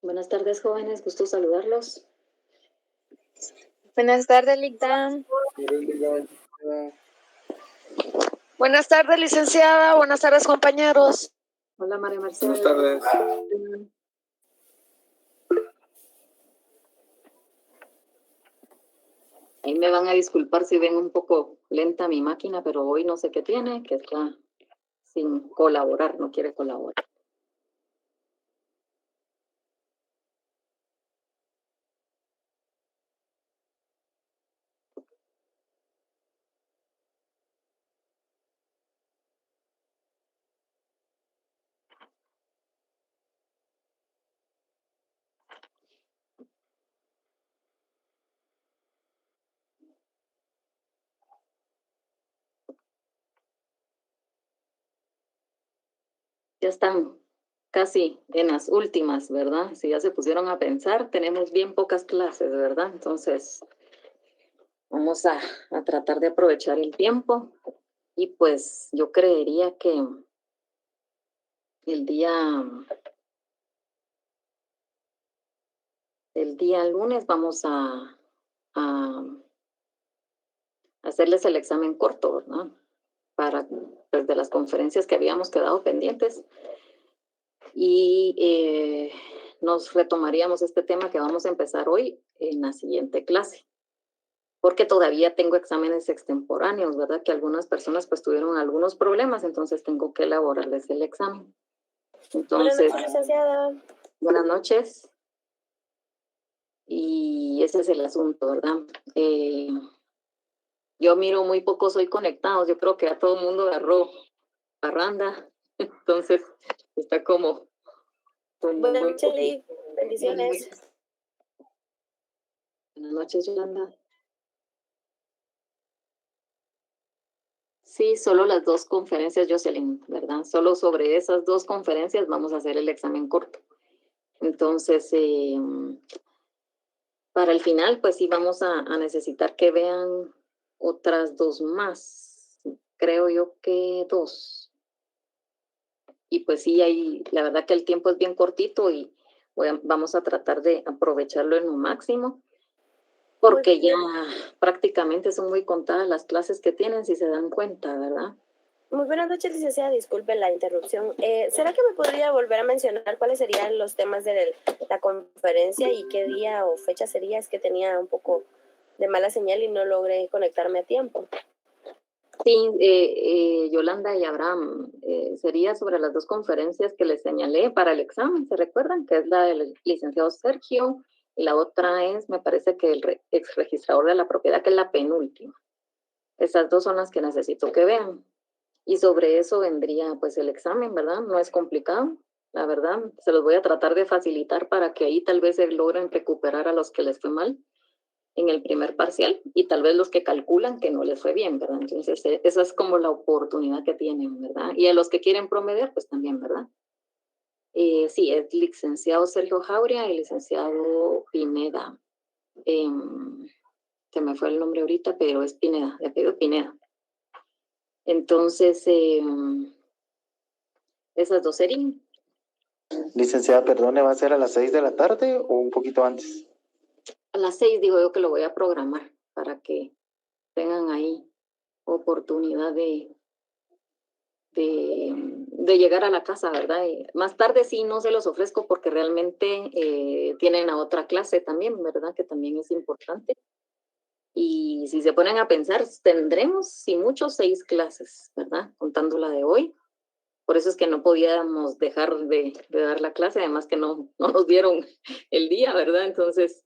Buenas tardes, jóvenes. Gusto saludarlos. Buenas tardes, Ligdan. Buenas tardes, licenciada. Buenas tardes, compañeros. Hola, María Mercedes. Buenas tardes. Ahí me van a disculpar si ven un poco lenta mi máquina, pero hoy no sé qué tiene, que está sin colaborar, no quiere colaborar. Ya están casi en las últimas, ¿verdad? Si ya se pusieron a pensar, tenemos bien pocas clases, ¿verdad? Entonces, vamos a tratar de aprovechar el tiempo. Y pues yo creería que el día lunes vamos a hacerles el examen corto, ¿verdad? Para, pues, de las conferencias que habíamos quedado pendientes. Y nos retomaríamos este tema que vamos a empezar hoy en la siguiente clase. Porque todavía tengo exámenes extemporáneos, ¿verdad? Que algunas personas pues tuvieron algunos problemas, entonces tengo que elaborarles el examen. Entonces, buenas noches, licenciada. Buenas noches. Y ese es el asunto, ¿verdad? Yo miro muy pocos hoy conectados, yo creo que a todo el mundo agarró parranda, entonces está como Buenas muy noches, poquito. bendiciones. Buenas noches, Yolanda. Sí, solo las dos conferencias, Jocelyn, ¿verdad? Solo sobre esas dos conferencias vamos a hacer el examen corto. Entonces, para el final, pues sí vamos a necesitar que vean otras dos más. Creo yo que dos. Y pues sí, ahí la verdad que el tiempo es bien cortito y vamos a tratar de aprovecharlo en lo máximo, porque ya prácticamente son muy contadas las clases que tienen, si se dan cuenta, ¿verdad? Muy buenas noches, licenciada. Disculpe la interrupción. ¿Será que me podría volver a mencionar cuáles serían los temas de la conferencia y qué día o fecha sería? Es que tenía un poco de mala señal y no logré conectarme a tiempo. Sí, Yolanda y Abraham, sería sobre las dos conferencias que les señalé para el examen, ¿se recuerdan? Que es la del licenciado Sergio y la otra es, me parece que el ex registrador de la propiedad, que es la penúltima. Esas dos son las que necesito que vean. Y sobre eso vendría pues el examen, ¿verdad? No es complicado, la verdad. Se los voy a tratar de facilitar para que ahí tal vez se logren recuperar a los que les fue mal en el primer parcial y tal vez los que calculan que no les fue bien, ¿verdad? Entonces, esa es como la oportunidad que tienen, ¿verdad? Y a los que quieren promediar, pues también, ¿verdad? Sí, es licenciado Sergio Jauria y licenciado Pineda. Se me fue el nombre ahorita, pero es Pineda, de apellido Pineda. Entonces, esas dos serían. Licenciada, perdone, ¿va a ser a las 6 de la tarde o un poquito antes? A las 6 digo yo que lo voy a programar para que tengan ahí oportunidad de llegar a la casa, ¿verdad? Y más tarde sí no se los ofrezco porque realmente tienen a otra clase también, ¿verdad? Que también es importante. Y si se ponen a pensar, tendremos, si mucho, 6 clases, ¿verdad? Contando la de hoy. Por eso es que no podíamos dejar de dar la clase, además que no nos dieron el día, ¿verdad? Entonces,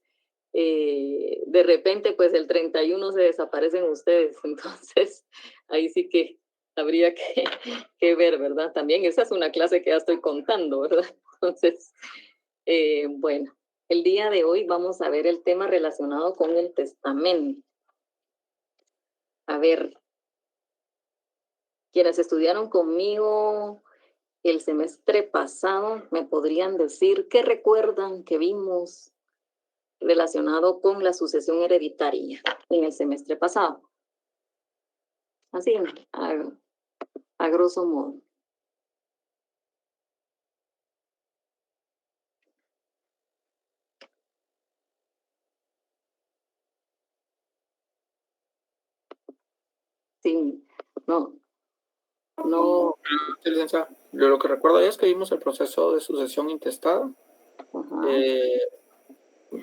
de repente, pues el 31 se desaparecen ustedes. Entonces, ahí sí que habría que ver, ¿verdad? También esa es una clase que ya estoy contando, ¿verdad? Entonces, bueno, el día de hoy vamos a ver el tema relacionado con el testamento. A ver, quienes estudiaron conmigo el semestre pasado, me podrían decir qué recuerdan que vimos relacionado con la sucesión hereditaria en el semestre pasado. Así, a grosso modo. Sí, no, no, Sí, licenciada. Yo lo que recuerdo es que vimos el proceso de sucesión intestada, ajá,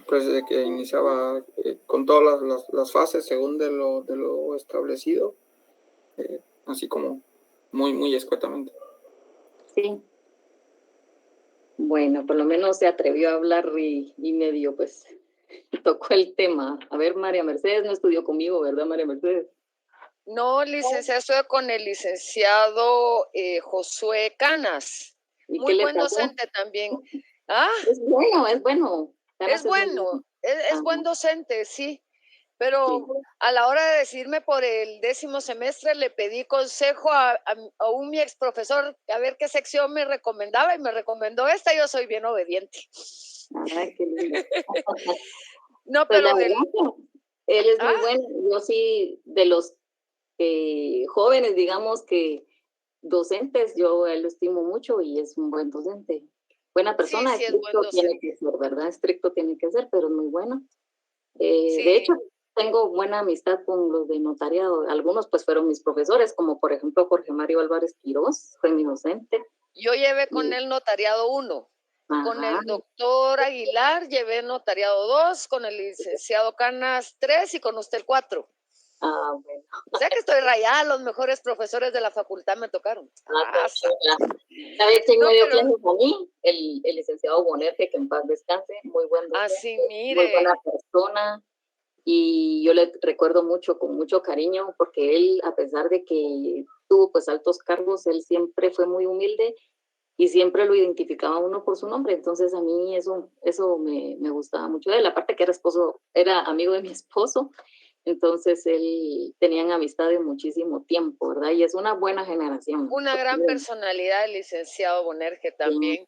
pues de que iniciaba con todas las fases según de lo establecido, así como muy escuetamente. sí. Bueno, por lo menos se atrevió a hablar y medio, pues, tocó el tema. A ver, María Mercedes no estudió conmigo, ¿verdad, María Mercedes? No, licenciada, estoy con el licenciado Josué Canas. ¿Y qué Muy le buen pasó? docente también. Ah, Es bueno, es bueno. es bueno, es buen docente, sí. Pero a la hora de decidirme por el 10º semestre, le pedí consejo a un mi ex profesor a ver qué sección me recomendaba y me recomendó esta. Yo soy bien obediente. Ay, qué lindo. No, Pues pero la verdad que él es muy ¿Ah? bueno. Yo sí, de los jóvenes, digamos que docentes, yo a él lo estimo mucho y es un buen docente. Buena persona, sí, es buen estricto tiene docente. que ser, ¿verdad? Estricto tiene que ser, pero es muy bueno. Sí. De hecho, tengo buena amistad con los de notariado. Algunos pues fueron mis profesores, como por ejemplo Jorge Mario Álvarez Quirós, fue mi docente. Yo llevé con él notariado 1. Con Ajá. el doctor Aguilar llevé notariado 2, con el licenciado Canas 3 y con usted el 4. Ah, bueno. O sea que estoy rayada, los mejores profesores de la facultad me tocaron. ¿Sabe quién me dio pero clases a mí? El licenciado Bonerge, que en paz descanse, muy buen docente, así, muy mire, buena persona. Y yo le recuerdo mucho, con mucho cariño, porque él, a pesar de que tuvo pues altos cargos, él siempre fue muy humilde y siempre lo identificaba a uno por su nombre. Entonces a mí eso me gustaba mucho de él. Aparte que era amigo de mi esposo, entonces él tenían amistad de muchísimo tiempo, ¿verdad? Y es una buena generación. una gran personalidad el licenciado Bonerge también.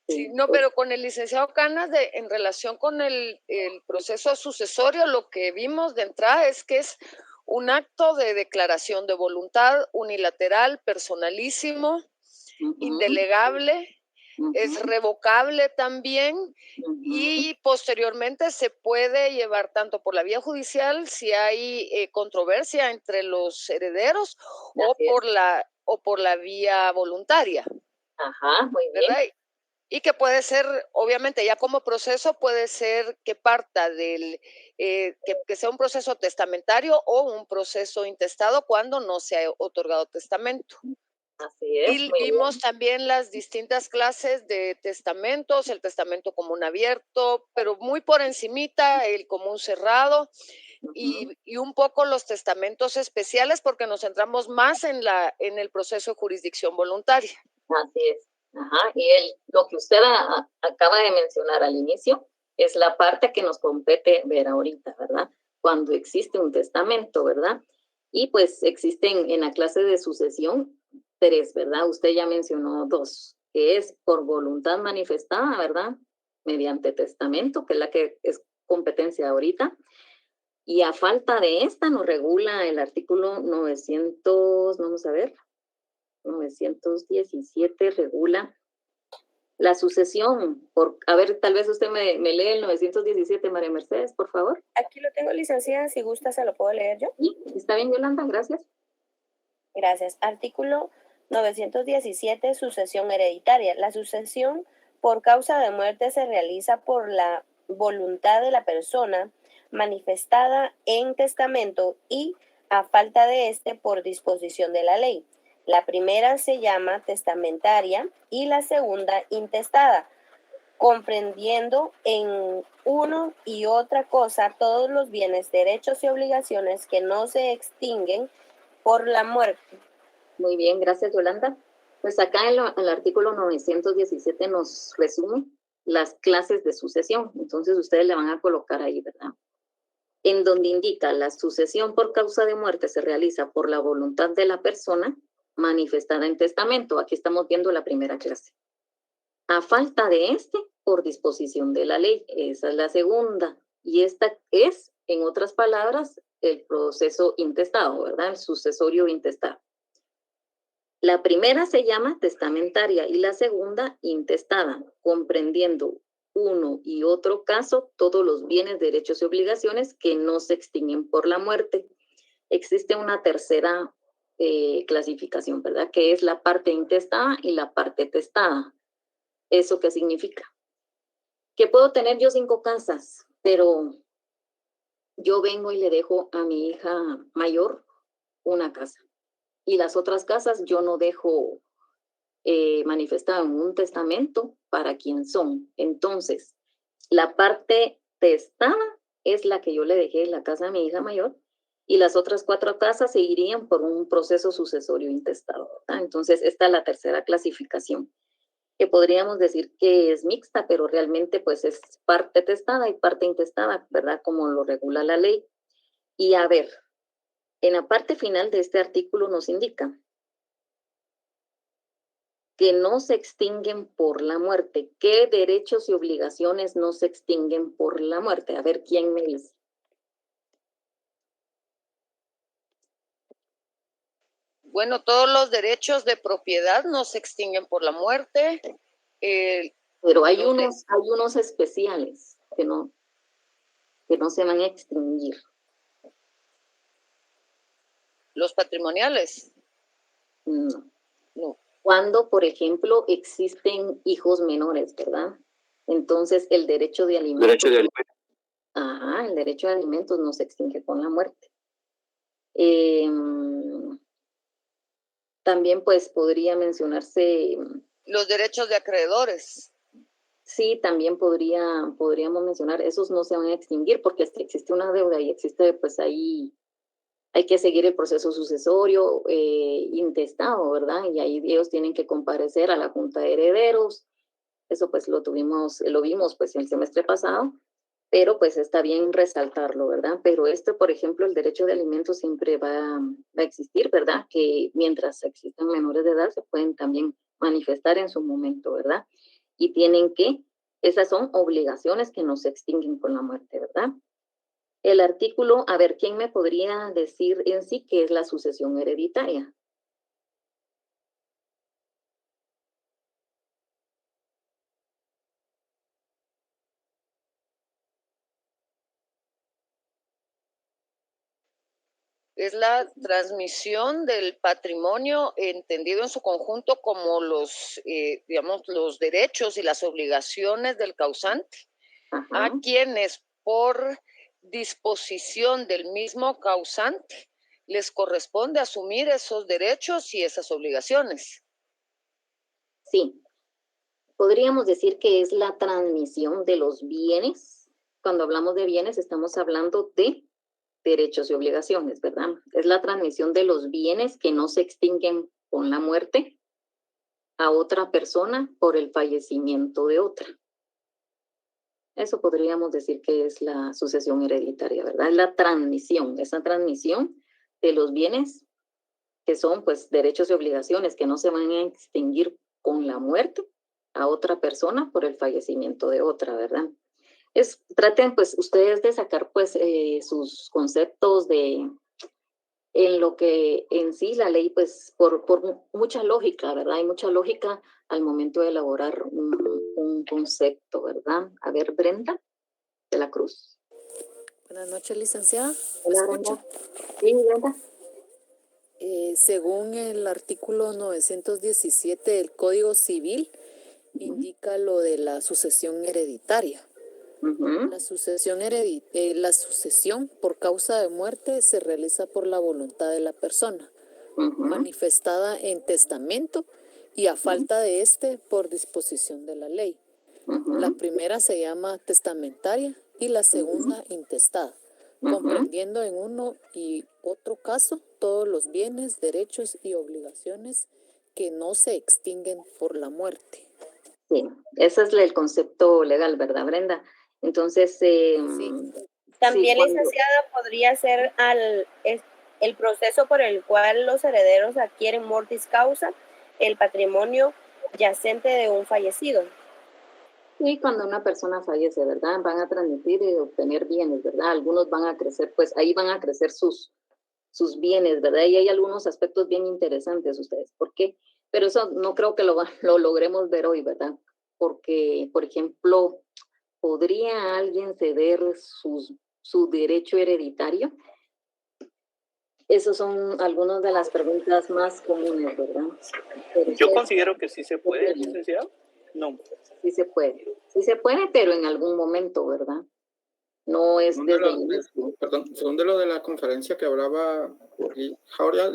Sí, no, pues, pero con el licenciado Canas, en relación con el proceso sucesorio, lo que vimos de entrada es que es un acto de declaración de voluntad unilateral, personalísimo, indelegable, es revocable también y posteriormente se puede llevar tanto por la vía judicial si hay controversia entre los herederos o por la vía voluntaria. Ajá, muy bien. ¿Verdad? Y que puede ser, obviamente, ya como proceso, puede ser que parta del, que sea un proceso testamentario o un proceso intestado cuando no se ha otorgado testamento. Así es. Y vimos también las distintas clases de testamentos, el testamento común abierto, pero muy por encimita, el común cerrado, y un poco los testamentos especiales, porque nos centramos más en el proceso de jurisdicción voluntaria. Así es. Ajá. Y lo que usted acaba de mencionar al inicio es la parte que nos compete ver ahorita, ¿verdad? Cuando existe un testamento, ¿verdad? Y pues existen en la clase de sucesión 3, ¿verdad? Usted ya mencionó 2, que es por voluntad manifestada, ¿verdad? Mediante testamento, que es la que es competencia ahorita. Y a falta de esta nos regula el artículo 900, vamos a ver, 917 regula la sucesión. A ver, tal vez usted me lee el 917, María Mercedes, por favor. Aquí lo tengo, licenciada, si gusta se lo puedo leer yo. Sí, está bien, Yolanda, gracias. Gracias. Artículo 917, sucesión hereditaria. La sucesión por causa de muerte se realiza por la voluntad de la persona manifestada en testamento y, a falta de este, por disposición de la ley. La primera se llama testamentaria y la segunda intestada, comprendiendo en uno y otra cosa todos los bienes, derechos y obligaciones que no se extinguen por la muerte. Muy bien, gracias, Yolanda. Pues acá en el artículo 917 nos resume las clases de sucesión. Entonces ustedes le van a colocar ahí, ¿verdad? En donde indica la sucesión por causa de muerte se realiza por la voluntad de la persona manifestada en testamento. Aquí estamos viendo la primera clase. A falta de por disposición de la ley. Esa es la segunda. Y esta es, en otras palabras, el proceso intestado, ¿verdad? El sucesorio intestado. La primera se llama testamentaria y la segunda intestada, comprendiendo uno y otro caso todos los bienes, derechos y obligaciones que no se extinguen por la muerte. existe una tercera clasificación, ¿verdad? Que es la parte intestada y la parte testada. ¿Eso qué significa? Que puedo tener yo 5 casas, pero yo vengo y le dejo a mi hija mayor una casa. Y las otras casas yo no dejo manifestado en un testamento para quién son. Entonces, la parte testada es la que yo le dejé en la casa a mi hija mayor y las otras 4 casas seguirían por un proceso sucesorio intestado, ¿verdad? Entonces, esta es la tercera clasificación, que podríamos decir que es mixta, pero realmente pues es parte testada y parte intestada, ¿verdad? Como lo regula la ley. Y a ver, en la parte final de este artículo nos indica que no se extinguen por la muerte. ¿Qué derechos y obligaciones no se extinguen por la muerte? A ver, ¿quién me dice? Bueno, todos los derechos de propiedad no se extinguen por la muerte. Pero hay unos especiales que no se van a extinguir. Los patrimoniales. No. Cuando, por ejemplo, existen hijos menores, ¿verdad? Entonces, el derecho de alimentos. El derecho de alimentos no se extingue con la muerte. También, pues, podría mencionarse. Los derechos de acreedores. Sí, también podríamos mencionar, esos no se van a extinguir porque existe una deuda y existe, pues, ahí hay que seguir el proceso sucesorio intestado, ¿verdad? Y ahí ellos tienen que comparecer a la Junta de Herederos. Eso pues lo vimos pues el semestre pasado, pero pues está bien resaltarlo, ¿verdad? Pero por ejemplo, el derecho de alimentos siempre va a existir, ¿verdad? Que mientras existan menores de edad se pueden también manifestar en su momento, ¿verdad? Y esas son obligaciones que no se extinguen con la muerte, ¿verdad? El artículo, a ver, ¿quién me podría decir en sí qué es la sucesión hereditaria? Es la transmisión del patrimonio entendido en su conjunto como los derechos y las obligaciones del causante a quienes por disposición del mismo causante les corresponde asumir esos derechos y esas obligaciones. Sí, podríamos decir que es la transmisión de los bienes. Cuando hablamos de bienes estamos hablando de derechos y obligaciones, ¿verdad? Es la transmisión de los bienes que no se extinguen con la muerte a otra persona por el fallecimiento de otra. Eso podríamos decir que es la sucesión hereditaria, ¿verdad? Es la transmisión, esa transmisión de los bienes que son pues derechos y obligaciones que no se van a extinguir con la muerte a otra persona por el fallecimiento de otra, ¿verdad? Traten pues ustedes de sacar pues sus conceptos en lo que en sí la ley pues por mucha lógica, ¿verdad? Hay mucha lógica al momento de elaborar un concepto, ¿verdad? A ver, Brenda de la Cruz. Buenas noches, licenciada. Hola, Brenda. Sí, Brenda. Según el artículo 917 del Código Civil, indica lo de la sucesión hereditaria. La sucesión por causa de muerte se realiza por la voluntad de la persona, manifestada en testamento y a falta de por disposición de la ley. La primera se llama testamentaria y la segunda intestada, comprendiendo en uno y otro caso todos los bienes, derechos y obligaciones que no se extinguen por la muerte. Sí, ese es el concepto legal, ¿verdad, Brenda? Entonces, sí. También, licenciada, podría ser el proceso por el cual los herederos adquieren mortis causa, el patrimonio yacente de un fallecido. Sí, cuando una persona fallece, ¿verdad? Van a transmitir y obtener bienes, ¿verdad? Algunos van a crecer, pues ahí van a crecer sus bienes, ¿verdad? Y hay algunos aspectos bien interesantes ustedes. ¿Por qué? Pero eso no creo que lo logremos ver hoy, ¿verdad? Porque, por ejemplo, ¿podría alguien ceder su derecho hereditario? Esos son algunas de las preguntas más comunes, ¿verdad? Pero Yo considero que sí se puede, licenciado. No. Sí se puede, pero en algún momento, ¿verdad? No es desde el inicio. Perdón, según de lo de la conferencia que hablaba Jauria,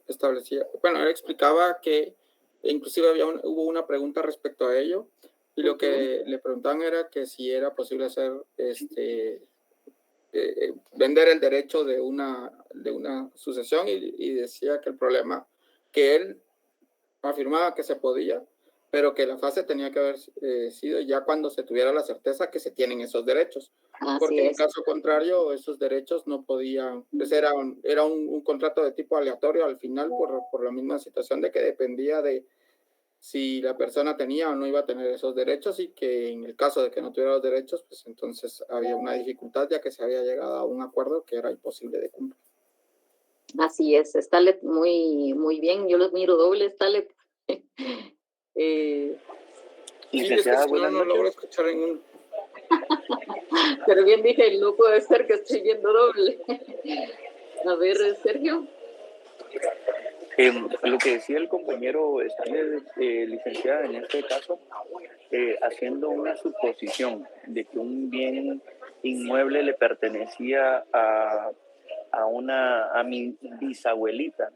establecía, bueno, él explicaba que inclusive hubo una pregunta respecto a ello, y lo que le preguntaban era que si era posible hacer vender el derecho de una sucesión, y decía que el problema, que él afirmaba que se podía, pero que la fase tenía que haber sido ya cuando se tuviera la certeza que se tienen esos derechos. Porque en caso contrario, esos derechos no podían, pues era un contrato de tipo aleatorio al final, por la misma situación de que dependía de si la persona tenía o no iba a tener esos derechos, y que en el caso de que no tuviera los derechos, pues entonces había una dificultad, ya que se había llegado a un acuerdo que era imposible de cumplir. Así es, Stalet, muy, muy bien, yo los miro doble, Stalet. Licenciada, no logro escuchar ningún. Pero bien dije, no puede ser que estoy viendo doble. A ver, Sergio. Lo que decía el compañero licenciada, en este caso, haciendo una suposición de que un bien inmueble le pertenecía a mi bisabuelita,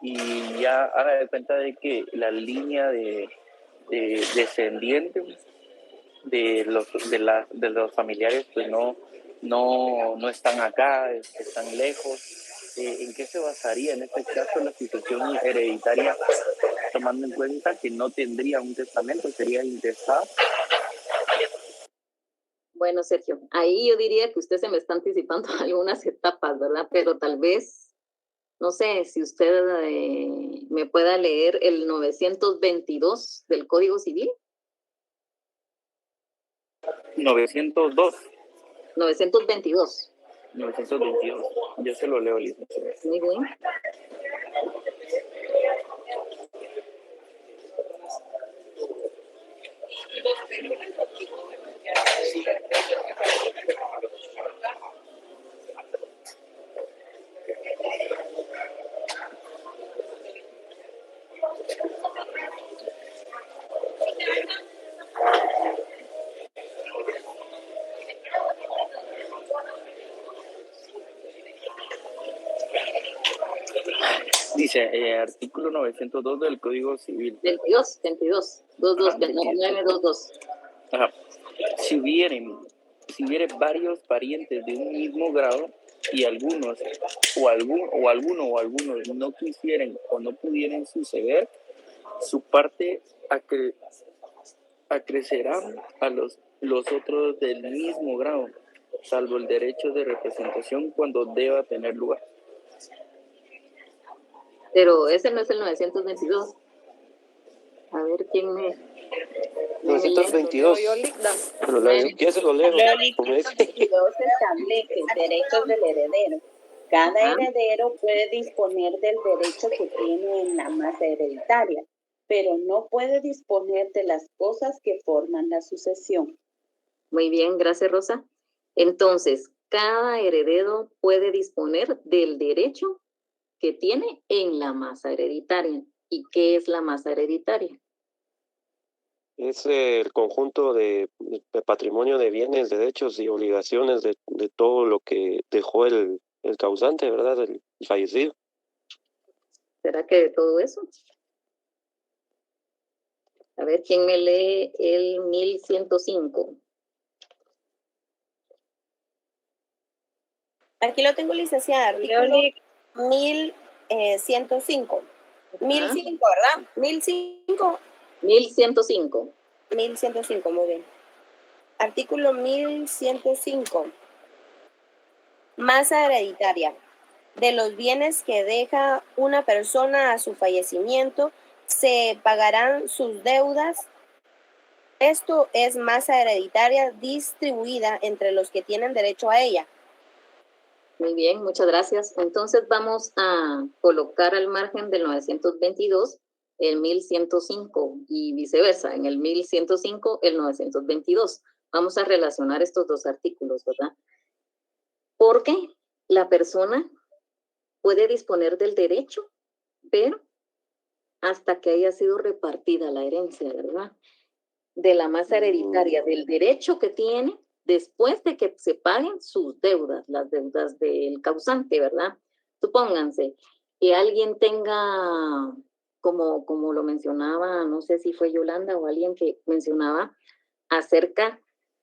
y ya haga de cuenta de que la línea de descendientes de los familiares pues no están acá, están lejos. ¿En qué se basaría en este caso la situación hereditaria, tomando en cuenta que no tendría un testamento, sería intestada? Bueno, Sergio, ahí yo diría que usted se me está anticipando algunas etapas, ¿verdad? Pero tal vez, no sé, si usted me pueda leer el 922 del Código Civil. 902. 922. 922. Yo se lo leo, licenciado. Muy bien. Dice, artículo 902 del Código Civil. 922. Ajá. Si hubiere varios parientes de un mismo grado, y algunos no quisieran o no pudieran suceder, su parte acrecerán a los otros del mismo grado, salvo el derecho de representación cuando deba tener lugar. Pero ese no es el 922. A ver quién me... 922. ¿Quién se lo leo? El 922 establece derechos del heredero. Cada heredero puede disponer del derecho que tiene en la masa hereditaria, pero no puede disponer de las cosas que forman la sucesión. Muy bien, gracias, Rosa. Entonces, cada heredero puede disponer del derecho que tiene en la masa hereditaria. ¿Y qué es la masa hereditaria? Es el conjunto de patrimonio de bienes, derechos y obligaciones de todo lo que dejó el causante, ¿verdad? El fallecido. ¿Será que de todo eso? A ver, ¿quién me lee el 1105? Aquí lo tengo, licenciada. Artículo 1105. 1005, ¿verdad? 1005. 1105. 1105, muy bien. Artículo 1105. Masa hereditaria. De los bienes que deja una persona a su fallecimiento, se pagarán sus deudas. Esto es masa hereditaria distribuida entre los que tienen derecho a ella. Muy bien, muchas gracias. Entonces vamos a colocar al margen del 922 el 1105 y viceversa, en el 1105 el 922. Vamos a relacionar estos dos artículos, ¿verdad? Porque la persona puede disponer del derecho, pero hasta que haya sido repartida la herencia, ¿verdad? De la masa hereditaria, del derecho que tiene después de que se paguen sus deudas, las deudas del causante, ¿verdad? Supónganse que alguien tenga, como lo mencionaba, no sé si fue Yolanda o alguien que mencionaba acerca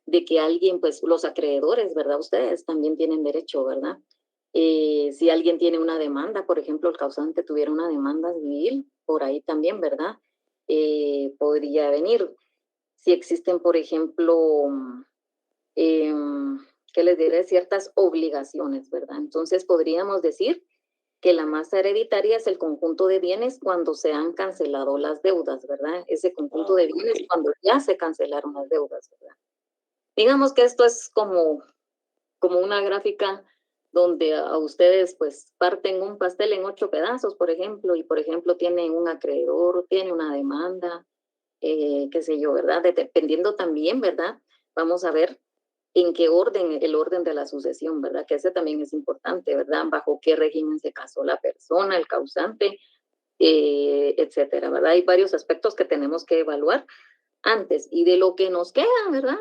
de que alguien, pues los acreedores, ¿verdad? Ustedes también tienen derecho, ¿verdad? Si alguien tiene una demanda, por ejemplo, el causante tuviera una demanda civil, por ahí también, ¿verdad? Podría venir. Si existen, por ejemplo, ¿qué les diré? Ciertas obligaciones, ¿verdad? Entonces podríamos decir que la masa hereditaria es el conjunto de bienes cuando se han cancelado las deudas, ¿verdad? Ese conjunto de bienes cuando ya se cancelaron las deudas, ¿verdad? Digamos que esto es como una gráfica donde a ustedes pues parten un pastel en 8 pedazos, por ejemplo, y por ejemplo tienen un acreedor, tiene una demanda, qué sé yo, ¿verdad? Dependiendo también, ¿verdad? Vamos a ver en qué orden, el orden de la sucesión, ¿verdad? Que ese también es importante, ¿verdad? Bajo qué régimen se casó la persona, el causante, etcétera, ¿verdad? Hay varios aspectos que tenemos que evaluar antes y de lo que nos queda, ¿verdad?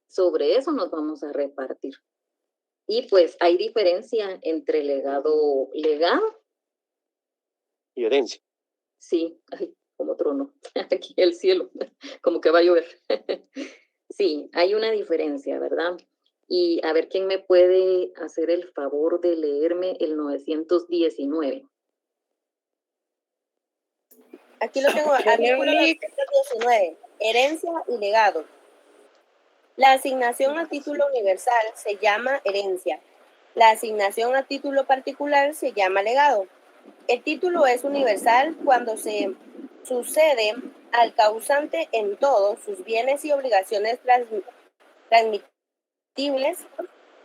Sobre eso nos vamos a repartir. Y pues hay diferencia entre legado y herencia. Sí, ay, como trono, aquí el cielo, como que va a llover. Sí, hay una diferencia, ¿verdad? Y a ver quién me puede hacer el favor de leerme el 919. Aquí lo tengo, artículo 919, herencia y legado. La asignación a título universal se llama herencia. La asignación a título particular se llama legado. El título es universal cuando se sucede al causante en todos sus bienes y obligaciones transmitibles,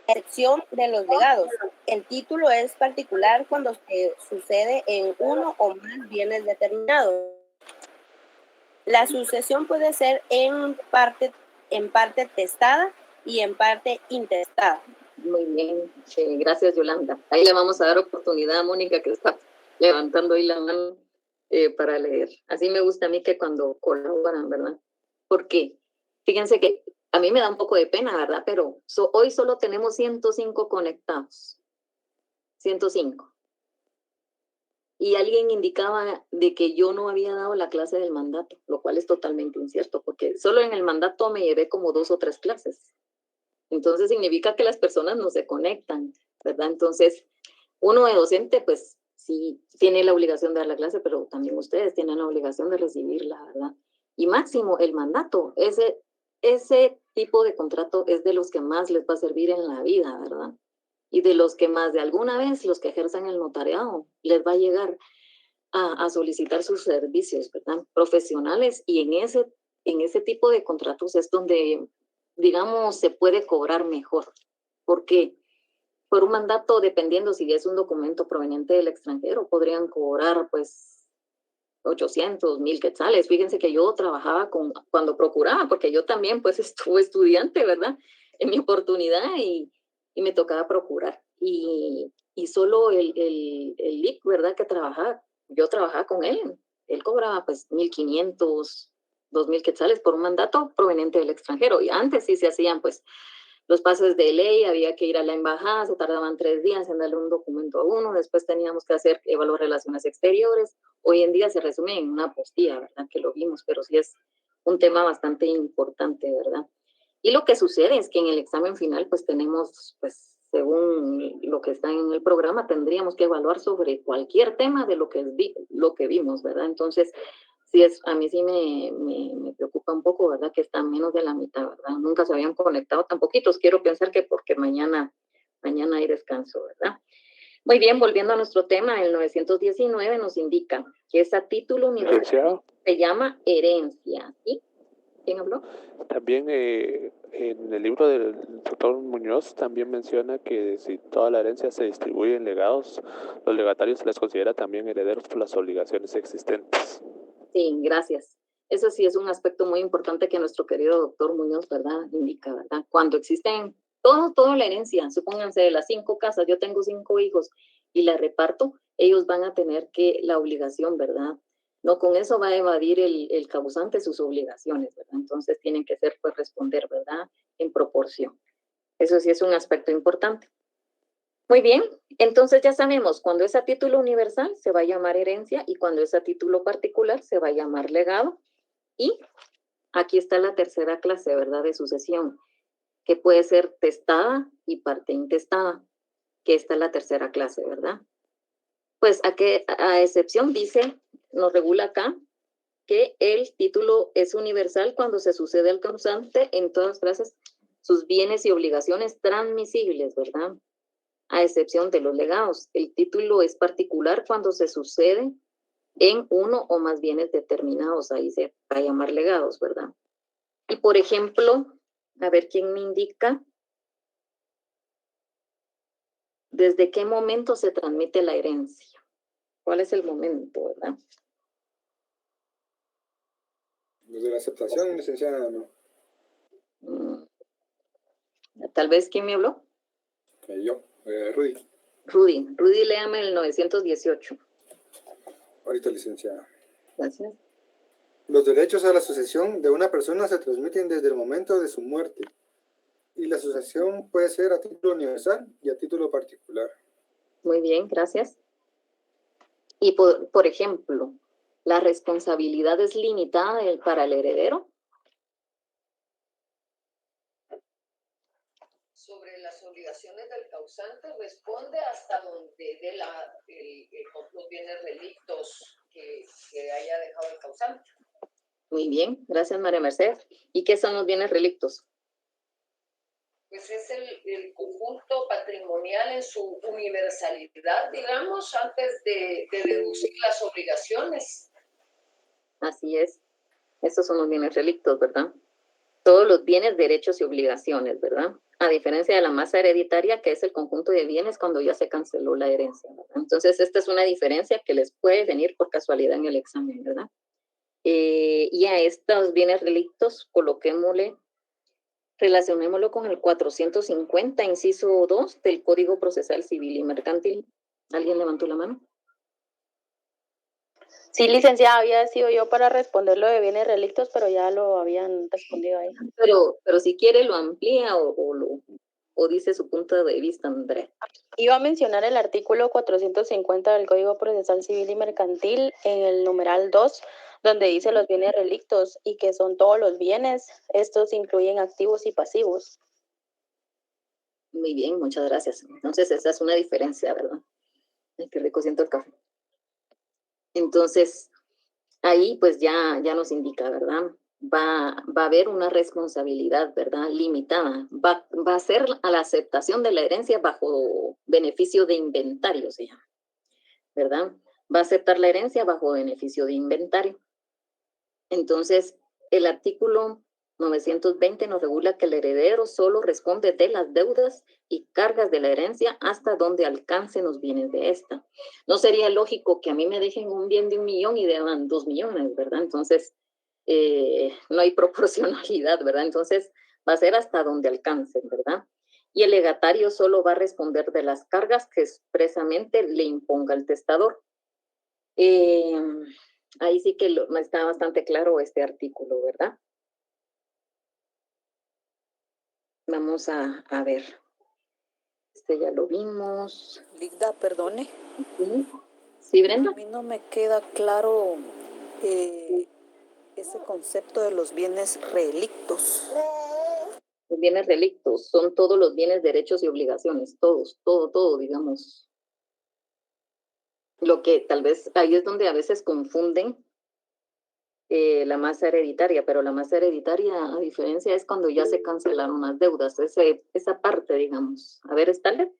a excepción de los legados. El título es particular cuando se sucede en uno o más bienes determinados. La sucesión puede ser en parte testada y en parte intestada. Muy bien, gracias Yolanda. Ahí le vamos a dar oportunidad a Mónica que está levantando ahí la mano para leer. Así me gusta a mí que cuando colaboran, ¿verdad? Porque fíjense que a mí me da un poco de pena, ¿verdad? Pero hoy solo tenemos 105 conectados. 105. Y alguien indicaba de que yo no había dado la clase del mandato, lo cual es totalmente incierto, porque solo en el mandato me llevé como 2 o 3 clases. Entonces significa que las personas no se conectan, ¿verdad? Entonces, uno de docente, pues sí tiene la obligación de dar la clase, pero también ustedes tienen la obligación de recibirla, ¿verdad? Y máximo, el mandato, ese tipo de contrato es de los que más les va a servir en la vida, ¿verdad? Y de los que más de alguna vez los que ejerzan el notariado les va a llegar a solicitar sus servicios, ¿verdad? Profesionales, y en ese tipo de contratos es donde, digamos, se puede cobrar mejor, porque por un mandato, dependiendo si es un documento proveniente del extranjero, podrían cobrar pues 800, 1000 quetzales. Fíjense que yo trabajaba cuando procuraba, porque yo también pues estuve estudiante, ¿verdad? En mi oportunidad y me tocaba procurar. Y solo el LIC, ¿verdad? Que trabajaba, yo trabajaba con él. Él cobraba pues 1500, 2000 quetzales por un mandato proveniente del extranjero. Y antes sí se hacían pues los pases de ley, había que ir a la embajada, se tardaban 3 días en darle un documento a uno, después teníamos que evaluar relaciones exteriores. Hoy en día se resume en una apostilla, ¿verdad? Que lo vimos, pero sí es un tema bastante importante, ¿verdad? Y lo que sucede es que en el examen final, pues tenemos, pues según lo que está en el programa, tendríamos que evaluar sobre cualquier tema de lo que vimos, ¿verdad? Entonces, sí a mí sí me preocupa un poco, ¿verdad? Que están menos de la mitad, ¿verdad? Nunca se habían conectado tan poquitos. Quiero pensar que porque mañana hay descanso, ¿verdad? Muy bien, volviendo a nuestro tema, el 919 nos indica que ese título universal se llama herencia, ¿sí? ¿Quién habló? También en el libro del doctor Muñoz también menciona que si toda la herencia se distribuye en legados, los legatarios se les considera también herederos por las obligaciones existentes. Sí, gracias. Eso sí es un aspecto muy importante que nuestro querido doctor Muñoz, ¿verdad? Indica, ¿verdad? Cuando existen toda la herencia, supónganse de las 5 casas, yo tengo 5 hijos y la reparto, ellos van a tener la obligación, ¿verdad? No, con eso va a evadir el causante sus obligaciones, ¿verdad? Entonces tienen que ser, pues, responder, ¿verdad? En proporción. Eso sí es un aspecto importante. Muy bien, entonces ya sabemos, cuando es a título universal se va a llamar herencia y cuando es a título particular se va a llamar legado. Y aquí está la tercera clase, ¿verdad? De sucesión, que puede ser testada y parte intestada, que esta es la tercera clase, ¿verdad? Pues a excepción dice, nos regula acá, que el título es universal cuando se sucede al causante en todas clases sus bienes y obligaciones transmisibles, ¿verdad? A excepción de los legados. El título es particular cuando se sucede en uno o más bienes determinados, ahí se va a llamar legados, ¿verdad? Y por ejemplo, a ver quién me indica desde qué momento se transmite la herencia. ¿Cuál es el momento, verdad? Desde la aceptación, licenciada, ¿no? Tal vez, ¿quién me habló? Yo, Rudy. Rudy, léame el 918. Ahorita, licenciada. Gracias. Los derechos a la sucesión de una persona se transmiten desde el momento de su muerte. Y la sucesión puede ser a título universal y a título particular. Muy bien, gracias. Y por ejemplo, ¿la responsabilidad es limitada para el heredero? Sobre las obligaciones del causante responde hasta donde dé los bienes relictos que haya dejado el causante. Muy bien, gracias María Mercedes. ¿Y qué son los bienes relictos? Pues es el conjunto patrimonial en su universalidad, digamos, antes de deducir las obligaciones. Así es. Esos son los bienes relictos, ¿verdad? Todos los bienes, derechos y obligaciones, ¿verdad? A diferencia de la masa hereditaria, que es el conjunto de bienes cuando ya se canceló la herencia, ¿verdad? Entonces, esta es una diferencia que les puede venir por casualidad en el examen, ¿verdad? Y a estos bienes relictos, relacionémoslo con el 450, inciso 2 del Código Procesal Civil y Mercantil. ¿Alguien levantó la mano? Sí, licenciada, había sido yo para responder lo de bienes relictos, pero ya lo habían respondido ahí. Pero si quiere lo amplía o dice su punto de vista, Andrea. Iba a mencionar el artículo 450 del Código Procesal Civil y Mercantil en el numeral 2, donde dice los bienes relictos y que son todos los bienes. Estos incluyen activos y pasivos. Muy bien, muchas gracias. Entonces, esa es una diferencia, ¿verdad? Ay, qué rico siento el café. Entonces, ahí pues ya nos indica, ¿verdad? Va a haber una responsabilidad, ¿verdad? Limitada. Va a ser a la aceptación de la herencia bajo beneficio de inventario, se llama, ¿verdad? Va a aceptar la herencia bajo beneficio de inventario. Entonces, el artículo 920 nos regula que el heredero solo responde de las deudas y cargas de la herencia hasta donde alcancen los bienes de esta. No sería lógico que a mí me dejen un bien de 1 millón y deban 2 millones, ¿verdad? Entonces, no hay proporcionalidad, ¿verdad? Entonces, va a ser hasta donde alcancen, ¿verdad? Y el legatario solo va a responder de las cargas que expresamente le imponga el testador. Ahí sí que está bastante claro este artículo, ¿verdad? Vamos a ver. Este ya lo vimos. Ligda, perdone. ¿Sí, Brenda? A mí no me queda claro ese concepto de los bienes relictos. Los bienes relictos son todos los bienes, derechos y obligaciones, todo, digamos. Lo que tal vez ahí es donde a veces confunden la masa hereditaria, pero la masa hereditaria, a diferencia, es cuando ya se cancelaron las deudas, esa parte, digamos. A ver, ¿Stalder?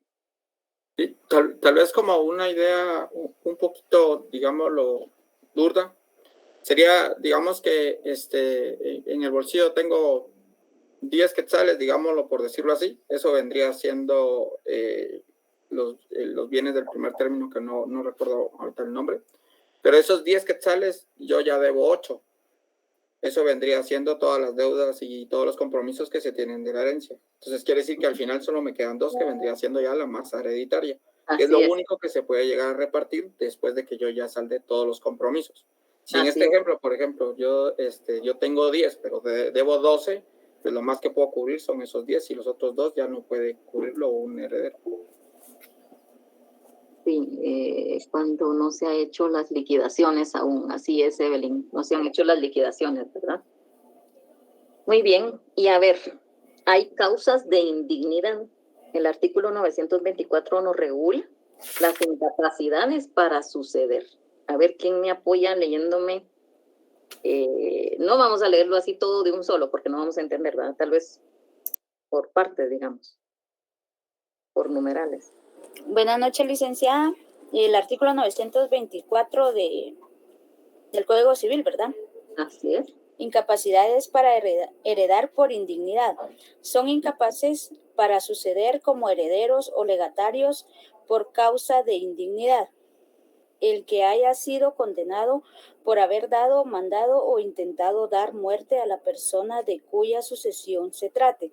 Sí, tal vez como una idea un poquito, digámoslo, burda, sería, digamos que en el bolsillo tengo 10 quetzales, digámoslo por decirlo así, eso vendría siendo los bienes del primer término, que no recuerdo ahorita el nombre, pero esos 10 quetzales yo ya debo 8. Eso vendría siendo todas las deudas y todos los compromisos que se tienen de la herencia. Entonces quiere decir que al final solo me quedan 2, que vendría siendo ya la masa hereditaria. que es lo único que se puede llegar a repartir después de que yo ya saldé todos los compromisos. Si en este ejemplo, por ejemplo, yo tengo 10, pero debo 12, pues lo más que puedo cubrir son esos 10 y los otros 2 ya no puede cubrirlo un heredero. Sí, cuando no se ha hecho las liquidaciones aún, así es, Evelyn, no se han hecho las liquidaciones, ¿verdad? Muy bien, y a ver, hay causas de indignidad. El artículo 924 nos regula las incapacidades para suceder. A ver, ¿quién me apoya leyéndome? No vamos a leerlo así todo de un solo, porque no vamos a entender, ¿verdad? Tal vez por partes, digamos, por numerales. Buenas noches, licenciada. El artículo 924 del Código Civil, ¿verdad? Así es. Incapacidades para heredar por indignidad. Son incapaces para suceder como herederos o legatarios por causa de indignidad. El que haya sido condenado por haber dado, mandado o intentado dar muerte a la persona de cuya sucesión se trate,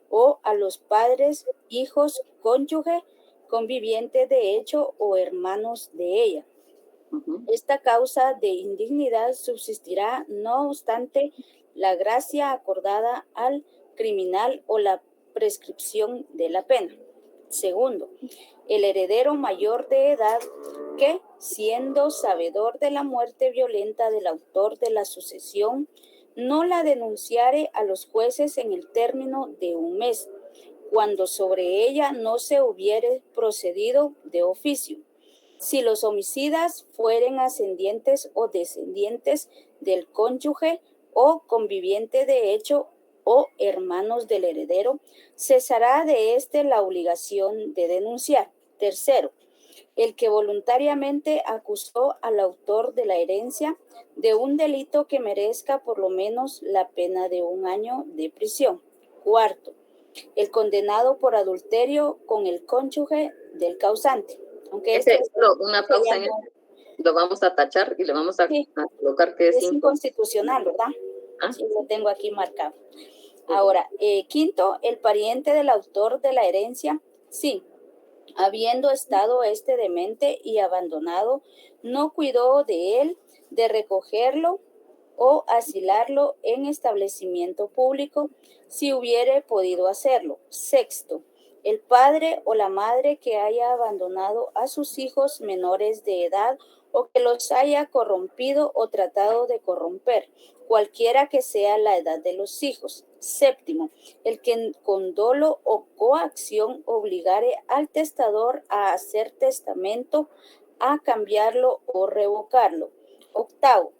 o a los padres, hijos, cónyuge, conviviente de hecho o hermanos de ella. Esta causa de indignidad subsistirá no obstante la gracia acordada al criminal o la prescripción de la pena. Segundo, el heredero mayor de edad que, siendo sabedor de la muerte violenta del autor de la sucesión, no la denunciare a los jueces en el término de 1 mes, cuando sobre ella no se hubiere procedido de oficio. Si los homicidas fueren ascendientes o descendientes del cónyuge o conviviente de hecho o hermanos del heredero, cesará de éste la obligación de denunciar. Tercero, el que voluntariamente acusó al autor de la herencia de un delito que merezca por lo menos la pena de 1 año de prisión. Cuarto, el condenado por adulterio con el cónyuge del causante. Aunque una pausa en lo vamos a tachar y le vamos a colocar que es inconstitucional, ¿verdad? Sí, lo tengo aquí marcado. Ahora, quinto, el pariente del autor de la herencia, sí, habiendo estado demente y abandonado, no cuidó de él, de recogerlo o asilarlo en establecimiento público, si hubiere podido hacerlo. Sexto, el padre o la madre que haya abandonado a sus hijos menores de edad o que los haya corrompido o tratado de corromper, cualquiera que sea la edad de los hijos. Séptimo, el que con dolo o coacción obligare al testador a hacer testamento, a cambiarlo o revocarlo. Octavo,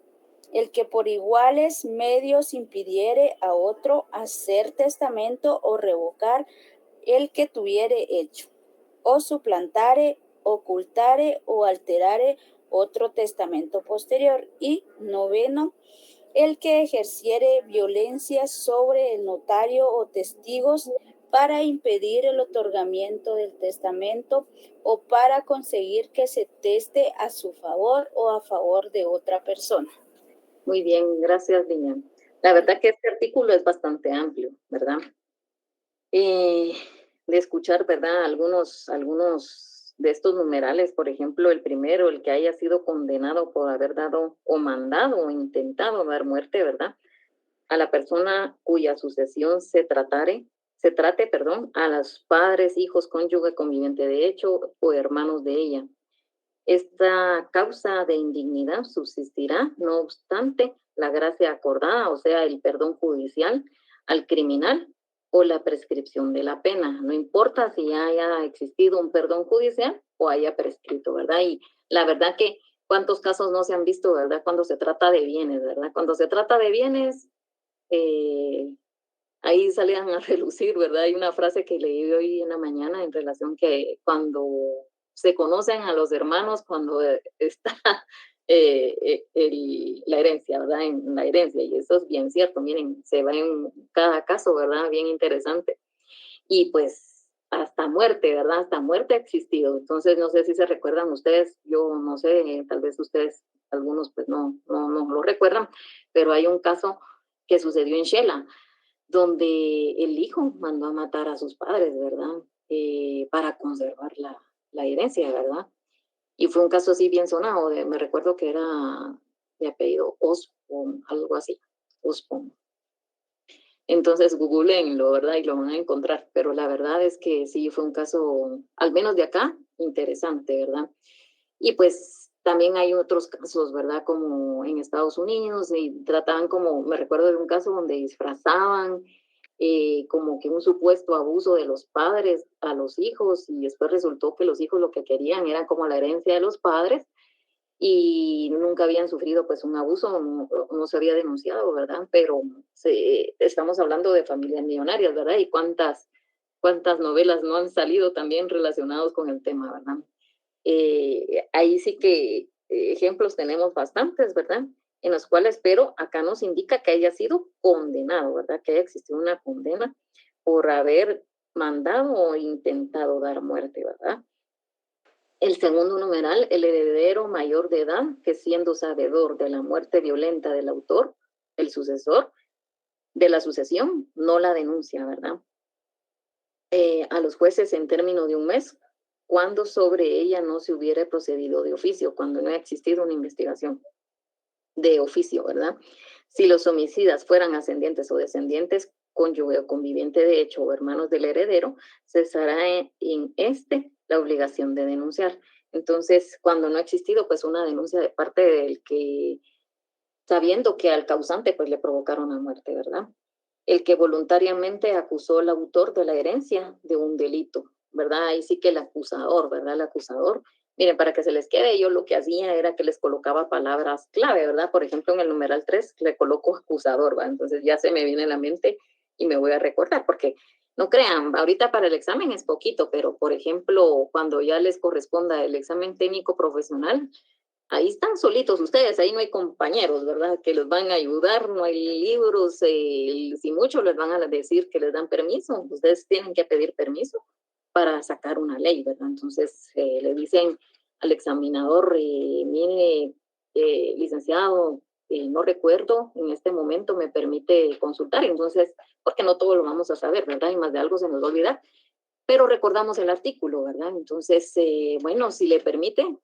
el que por iguales medios impidiere a otro hacer testamento o revocar el que tuviere hecho, o suplantare, ocultare o alterare otro testamento posterior. Y noveno, el que ejerciere violencia sobre el notario o testigos para impedir el otorgamiento del testamento o para conseguir que se teste a su favor o a favor de otra persona. Muy bien, gracias, Lilian. La verdad que este artículo es bastante amplio, ¿verdad? De escuchar, ¿verdad? Algunos de estos numerales, por ejemplo, el primero, el que haya sido condenado por haber dado o mandado o intentado dar muerte, ¿verdad? A la persona cuya sucesión se trate, a los padres, hijos, cónyuge, conviviente de hecho o hermanos de ella. Esta causa de indignidad subsistirá, no obstante, la gracia acordada, o sea, el perdón judicial al criminal o la prescripción de la pena. No importa si haya existido un perdón judicial o haya prescrito, ¿verdad? Y la verdad que cuántos casos no se han visto, ¿verdad? Cuando se trata de bienes, ¿verdad? Cuando se trata de bienes, ahí salían a relucir, ¿verdad? Hay una frase que leí hoy en la mañana en relación que cuando se conocen a los hermanos, cuando está la herencia, ¿verdad? En la herencia, y eso es bien cierto, miren, se va en cada caso, ¿verdad? Bien interesante. Y pues hasta muerte, ¿verdad? Hasta muerte ha existido. Entonces, no sé si se recuerdan ustedes, yo no sé, tal vez ustedes, algunos pues no lo recuerdan, pero hay un caso que sucedió en Shela, donde el hijo mandó a matar a sus padres, ¿verdad? Para conservar la herencia, ¿verdad? Y fue un caso así bien sonado, me recuerdo que era de apellido Osborne, algo así, Osborne. Entonces googleenlo, ¿verdad? Y lo van a encontrar, pero la verdad es que sí fue un caso, al menos de acá, interesante, ¿verdad? Y pues también hay otros casos, ¿verdad? Como en Estados Unidos, y trataban como, me recuerdo de un caso donde disfrazaban como que un supuesto abuso de los padres a los hijos, y después resultó que los hijos lo que querían era como la herencia de los padres, y nunca habían sufrido pues un abuso, no se había denunciado, ¿verdad? Pero estamos hablando de familias millonarias, ¿verdad? Y cuántas novelas no han salido también relacionados con el tema, ¿verdad? Ahí sí que ejemplos tenemos bastantes, ¿verdad? En los cuales, pero acá nos indica que haya sido condenado, ¿verdad? Que haya existido una condena por haber mandado o intentado dar muerte, ¿verdad? El segundo numeral, el heredero mayor de edad, que siendo sabedor de la muerte violenta del autor, el sucesor de la sucesión, no la denuncia, ¿verdad? A los jueces en término de un mes, cuando sobre ella no se hubiera procedido de oficio, cuando no ha existido una investigación de oficio, ¿verdad? Si los homicidas fueran ascendientes o descendientes, cónyuge o conviviente de hecho o hermanos del heredero, cesará en la obligación de denunciar. Entonces, cuando no ha existido pues una denuncia de parte del que, sabiendo que al causante pues le provocaron la muerte, ¿verdad? El que voluntariamente acusó al autor de la herencia de un delito, ¿verdad? Ahí sí que el acusador, ¿verdad? El acusador. Miren, para que se les quede, yo lo que hacía era que les colocaba palabras clave, ¿verdad? Por ejemplo, en el numeral 3 le coloco acusador, ¿verdad? Entonces ya se me viene a la mente y me voy a recordar, porque no crean, ahorita para el examen es poquito, pero por ejemplo, cuando ya les corresponda el examen técnico profesional, ahí están solitos ustedes, ahí no hay compañeros, ¿verdad? Que los van a ayudar, no hay libros, si mucho les van a decir que les dan permiso, ustedes tienen que pedir permiso para sacar una ley, ¿verdad? Entonces le dicen al examinador, mire, licenciado, no recuerdo, en este momento me permite consultar, entonces, porque no todo lo vamos a saber, ¿verdad? Y más de algo se nos va a olvidar, pero recordamos el artículo, ¿verdad? Entonces, bueno, si le permite,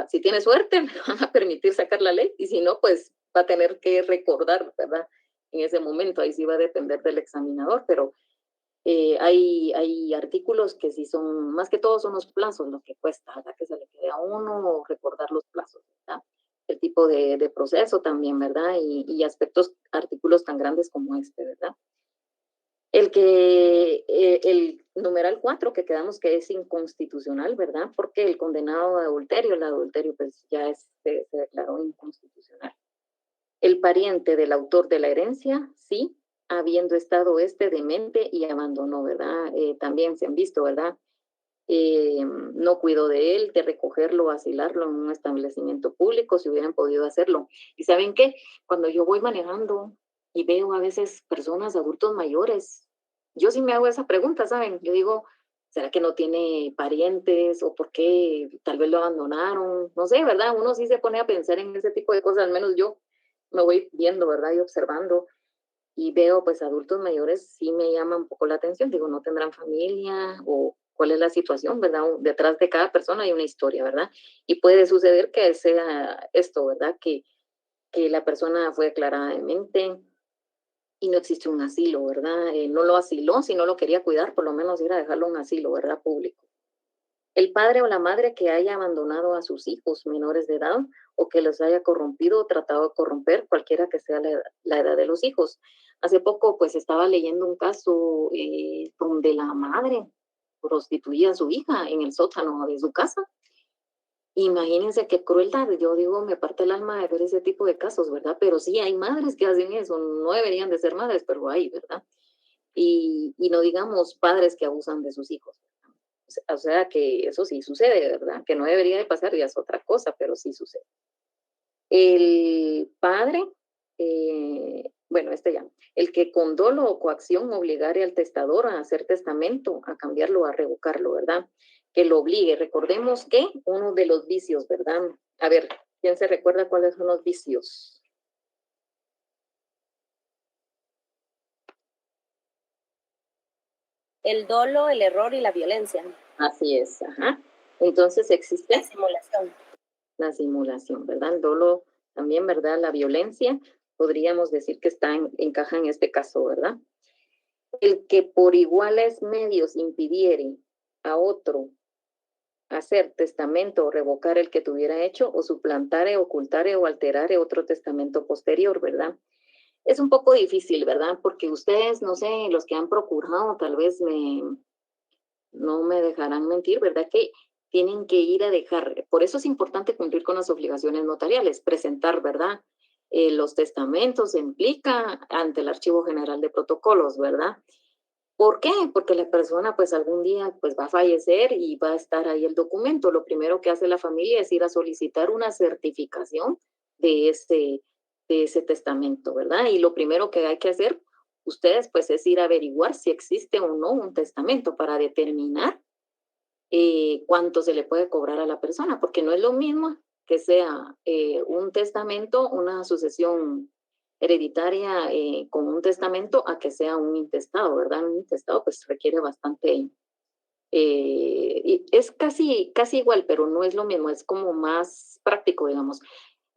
si tiene suerte, le van a permitir sacar la ley, y si no, pues va a tener que recordar, ¿verdad? En ese momento, ahí sí va a depender del examinador, pero hay artículos que sí son, más que todo son los plazos, lo que cuesta, ¿verdad? Que se le quede a uno recordar los plazos, ¿verdad? El tipo de proceso también, ¿verdad? Y aspectos, artículos tan grandes como este, ¿verdad? El numeral 4 que quedamos que es inconstitucional, ¿verdad? Porque el condenado de adulterio, el adulterio pues ya se declaró inconstitucional. El pariente del autor de la herencia, sí, habiendo estado demente y abandonó, ¿verdad? También se han visto, ¿verdad? No cuidó de él, de recogerlo, asilarlo en un establecimiento público, si hubieran podido hacerlo. ¿Y saben qué? Cuando yo voy manejando y veo a veces personas, adultos mayores, yo sí me hago esa pregunta, ¿saben? Yo digo, ¿será que no tiene parientes o por qué tal vez lo abandonaron? No sé, ¿verdad? Uno sí se pone a pensar en ese tipo de cosas, al menos yo me voy viendo, ¿verdad? Y observando y veo pues adultos mayores, sí me llama un poco la atención, digo, no tendrán familia o cuál es la situación, ¿verdad? Detrás de cada persona hay una historia, ¿verdad? Y puede suceder que sea esto, ¿verdad? Que la persona fue declarada demente y no existe un asilo, ¿verdad? No lo asiló, si no lo quería cuidar, por lo menos ir a dejarlo en un asilo, ¿verdad? Público. El padre o la madre que haya abandonado a sus hijos menores de edad o que los haya corrompido o tratado de corromper, cualquiera que sea la edad de los hijos. Hace poco, pues, estaba leyendo un caso donde la madre prostituía a su hija en el sótano de su casa. Imagínense qué crueldad. Yo digo, me parte el alma de ver ese tipo de casos, ¿verdad? Pero sí hay madres que hacen eso. No deberían de ser madres, pero hay, ¿verdad? Y no digamos padres que abusan de sus hijos. O sea que eso sí sucede, ¿verdad? Que no debería de pasar, ya es otra cosa, pero sí sucede. El padre, bueno, el que con dolo o coacción obligare al testador a hacer testamento, a cambiarlo, a revocarlo, ¿verdad? Que lo obligue. Recordemos que uno de los vicios, ¿verdad? A ver, ¿quién se recuerda cuáles son los vicios? El dolo, el error y la violencia. Así es, ajá. Entonces existe la simulación. La simulación, ¿verdad? El dolo también, ¿verdad? La violencia, podríamos decir que encaja en este caso, ¿verdad? El que por iguales medios impidiere a otro hacer testamento o revocar el que tuviera hecho o suplantare, ocultare o alterare otro testamento posterior, ¿verdad? Es un poco difícil, ¿verdad? Porque ustedes, no sé, los que han procurado, tal vez no me dejarán mentir, ¿verdad? Que tienen que ir a dejar, por eso es importante cumplir con las obligaciones notariales, presentar, ¿verdad? Los testamentos se implica ante el Archivo General de Protocolos, ¿verdad? ¿Por qué? Porque la persona pues algún día pues va a fallecer y va a estar ahí el documento. Lo primero que hace la familia es ir a solicitar una certificación de ese testamento, ¿verdad? Y lo primero que hay que hacer ustedes pues es ir a averiguar si existe o no un testamento para determinar cuánto se le puede cobrar a la persona, porque no es lo mismo que sea un testamento, una sucesión hereditaria con un testamento a que sea un intestado, ¿verdad? Un intestado pues requiere bastante, y es casi igual, pero no es lo mismo, es como más práctico, digamos.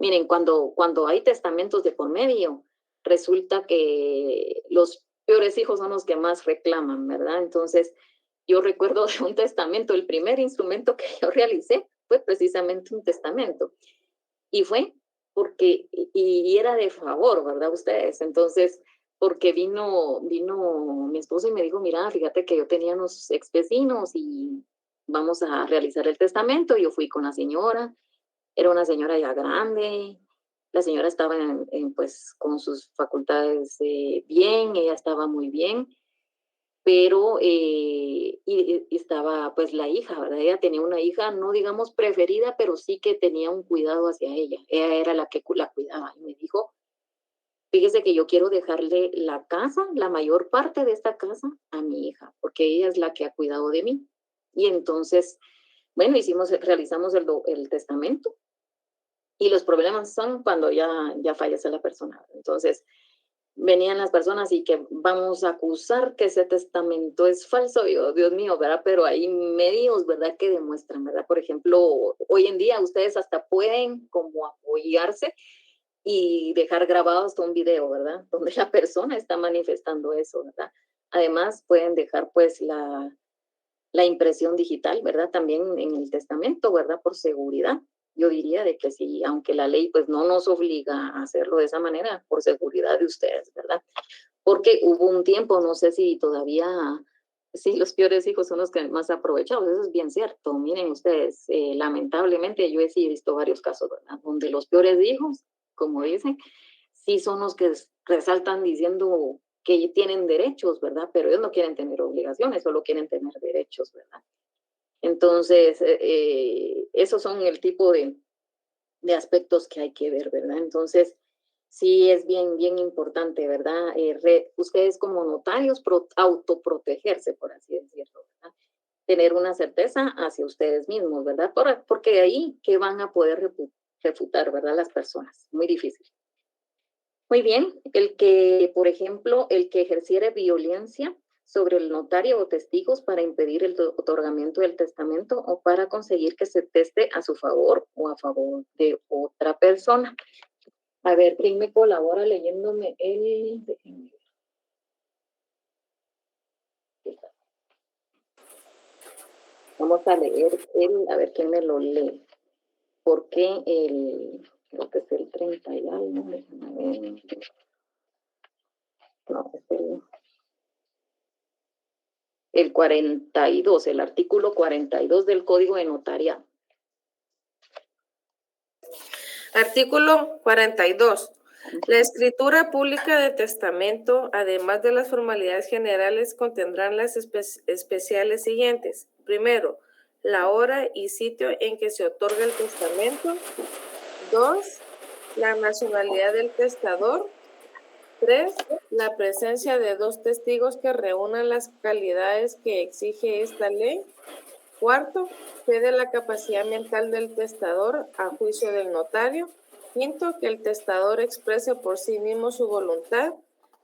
Miren, cuando hay testamentos de por medio, resulta que los peores hijos son los que más reclaman, ¿verdad? Entonces, yo recuerdo de un testamento, el primer instrumento que yo realicé fue precisamente un testamento. Y fue porque, y era de favor, ¿verdad? Ustedes. Entonces, porque vino mi esposo y me dijo, mira, fíjate que yo tenía unos ex vecinos y vamos a realizar el testamento. Yo fui con la señora, era una señora ya grande, la señora estaba pues con sus facultades bien, ella estaba muy bien, pero y estaba pues la hija, ¿verdad? Ella tenía una hija, no digamos preferida, pero sí que tenía un cuidado hacia ella. Ella era la que la cuidaba y me dijo, fíjese que yo quiero dejarle la casa, la mayor parte de esta casa a mi hija, porque ella es la que ha cuidado de mí. Y entonces, bueno, realizamos el testamento y los problemas son cuando ya fallece la persona. Entonces, venían las personas y que vamos a acusar que ese testamento es falso. Yo, Dios mío, ¿verdad? Pero hay medios, ¿verdad?, que demuestran, ¿verdad? Por ejemplo, hoy en día ustedes hasta pueden como apoyarse y dejar grabado hasta un video, ¿verdad? Donde la persona está manifestando eso, ¿verdad? Además, pueden dejar pues la impresión digital, ¿verdad? También en el testamento, ¿verdad? Por seguridad. Yo diría de que sí, aunque la ley pues no nos obliga a hacerlo de esa manera, por seguridad de ustedes, ¿verdad? Porque hubo un tiempo, no sé si todavía, sí, los peores hijos son los que más aprovechados, eso es bien cierto. Miren ustedes, lamentablemente yo sí he visto varios casos, ¿verdad? Donde los peores hijos, como dicen, sí son los que resaltan diciendo que tienen derechos, ¿verdad? Pero ellos no quieren tener obligaciones, solo quieren tener derechos, ¿verdad? Entonces, esos son el tipo de aspectos que hay que ver, ¿verdad? Entonces, sí es bien importante, ¿verdad? Ustedes como notarios autoprotegerse, por así decirlo, ¿verdad? Tener una certeza hacia ustedes mismos, ¿verdad? Porque de ahí que van a poder refutar, ¿verdad? Las personas. Muy difícil. Muy bien, por ejemplo, el que ejerciere violencia sobre el notario o testigos para impedir el otorgamiento del testamento o para conseguir que se teste a su favor o a favor de otra persona. A ver, ¿quién me colabora leyéndome el... Vamos a leer a ver quién me lo lee. Porque creo que es el 30 y algo, déjame ver. No, es el 42, el artículo 42 del Código de Notariado. Artículo 42. La escritura pública de testamento, además de las formalidades generales, contendrán las especiales siguientes. Primero, la hora y sitio en que se otorga el testamento. 2, la nacionalidad del testador. 3, la presencia de 2 testigos que reúnan las calidades que exige esta ley. 4, fe de la capacidad mental del testador a juicio del notario. 5, que el testador exprese por sí mismo su voluntad.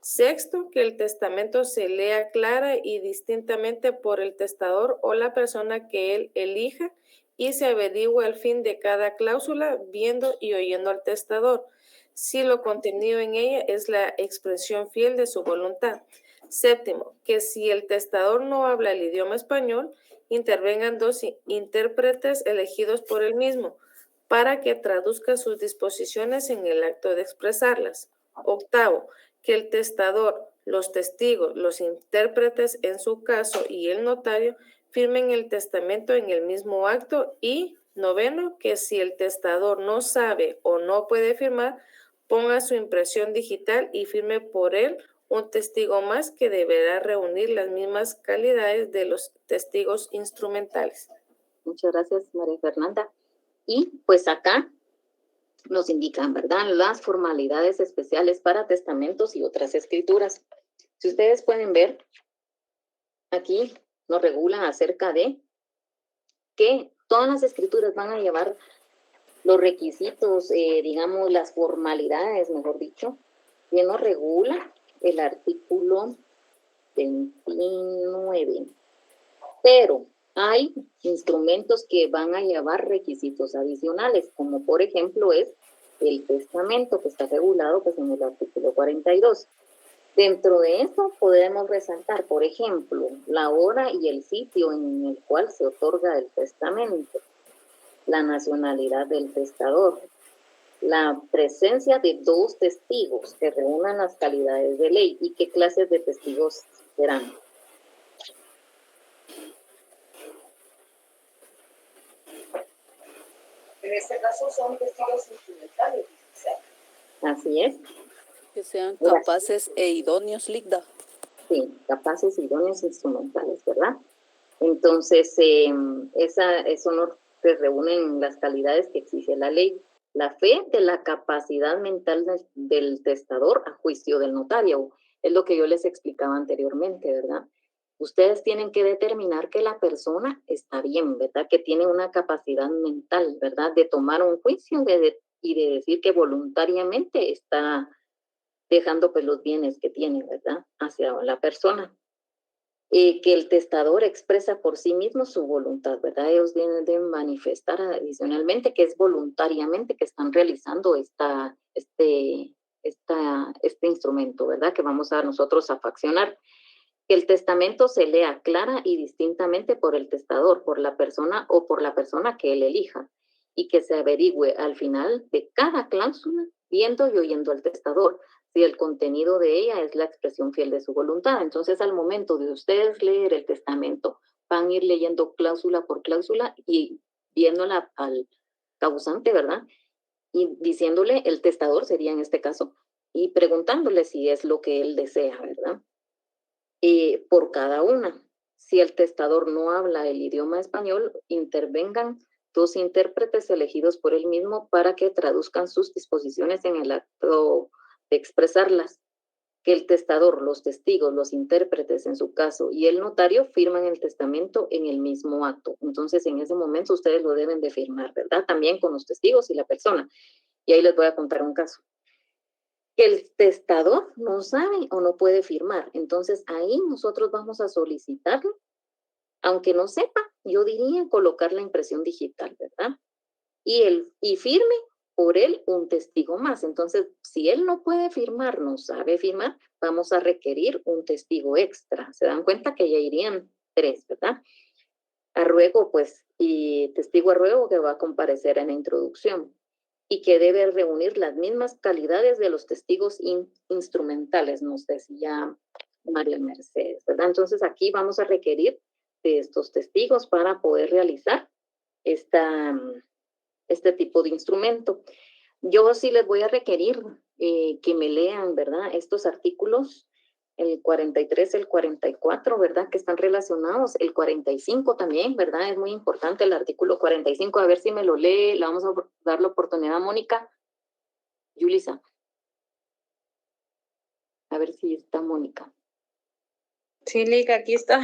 6, que el testamento se lea clara y distintamente por el testador o la persona que él elija. y se averigua el fin de cada cláusula viendo y oyendo al testador, si lo contenido en ella es la expresión fiel de su voluntad. Séptimo, que si el testador no habla el idioma español, intervengan 2 intérpretes elegidos por él mismo para que traduzcan sus disposiciones en el acto de expresarlas. Octavo, que el testador, los testigos, los intérpretes en su caso y el notario firmen el testamento en el mismo acto. Y noveno, que si el testador no sabe o no puede firmar, ponga su impresión digital y firme por él un testigo más que deberá reunir las mismas calidades de los testigos instrumentales. Muchas gracias, María Fernanda. Y pues acá nos indican, ¿verdad?, las formalidades especiales para testamentos y otras escrituras. Si ustedes pueden ver, aquí nos regulan acerca de que todas las escrituras van a llevar los requisitos, digamos, las formalidades, mejor dicho, que nos regula el artículo 29. Pero hay instrumentos que van a llevar requisitos adicionales, como por ejemplo es el testamento, que está regulado pues, en el artículo 42. Dentro de eso podemos resaltar, por ejemplo, la hora y el sitio en el cual se otorga el testamento, la nacionalidad del testador, la presencia de 2 testigos que reúnan las calidades de ley y qué clases de testigos serán. En este caso son testigos instrumentales. Así es. Que sean capaces e idóneos, Ligda. Sí, capaces e idóneos instrumentales, ¿verdad? Entonces, eso no se reúnen las calidades que exige la ley. La fe de la capacidad mental del testador a juicio del notario. Es lo que yo les explicaba anteriormente, ¿verdad? Ustedes tienen que determinar que la persona está bien, ¿verdad? Que tiene una capacidad mental, ¿verdad? De tomar un juicio y de decir que voluntariamente está dejando pues los bienes que tiene, ¿verdad? Hacia la persona. Que el testador expresa por sí mismo su voluntad, ¿verdad? Ellos deben manifestar adicionalmente que es voluntariamente que están realizando este instrumento, ¿verdad? Que vamos a nosotros a faccionar. Que el testamento se lea clara y distintamente por el testador, por la persona o por la persona que él elija, y que se averigüe al final de cada cláusula, viendo y oyendo al testador, si el contenido de ella es la expresión fiel de su voluntad. Entonces, al momento de ustedes leer el testamento, van a ir leyendo cláusula por cláusula y viéndola al causante, ¿verdad? Y diciéndole, el testador sería en este caso, y preguntándole si es lo que él desea, ¿verdad? Por cada una. Si el testador no habla el idioma español, intervengan 2 intérpretes elegidos por él mismo para que traduzcan sus disposiciones en el acto de expresarlas. Que el testador, los testigos, los intérpretes en su caso y el notario firman el testamento en el mismo acto. Entonces, en ese momento ustedes lo deben de firmar, ¿verdad? También con los testigos y la persona. Y ahí les voy a contar un caso. Que el testador no sabe o no puede firmar. Entonces, ahí nosotros vamos a solicitarlo, aunque no sepa, yo diría colocar la impresión digital, ¿verdad? Y firme por él un testigo más. Entonces, si él no puede firmar, no sabe firmar, vamos a requerir un testigo extra. Se dan cuenta que ya irían 3, ¿verdad? A ruego, pues, y testigo a ruego que va a comparecer en la introducción y que debe reunir las mismas calidades de los testigos instrumentales, nos decía María Mercedes, ¿verdad? Entonces, aquí vamos a requerir de estos testigos para poder realizar este tipo de instrumento. Yo sí les voy a requerir que me lean, ¿verdad? Estos artículos, el 43, el 44, ¿verdad? Que están relacionados. El 45 también, ¿verdad? Es muy importante el artículo 45. A ver si me lo lee. Le vamos a dar la oportunidad a Mónica. Yulisa. A ver si está Mónica. Sí, Lica, aquí está.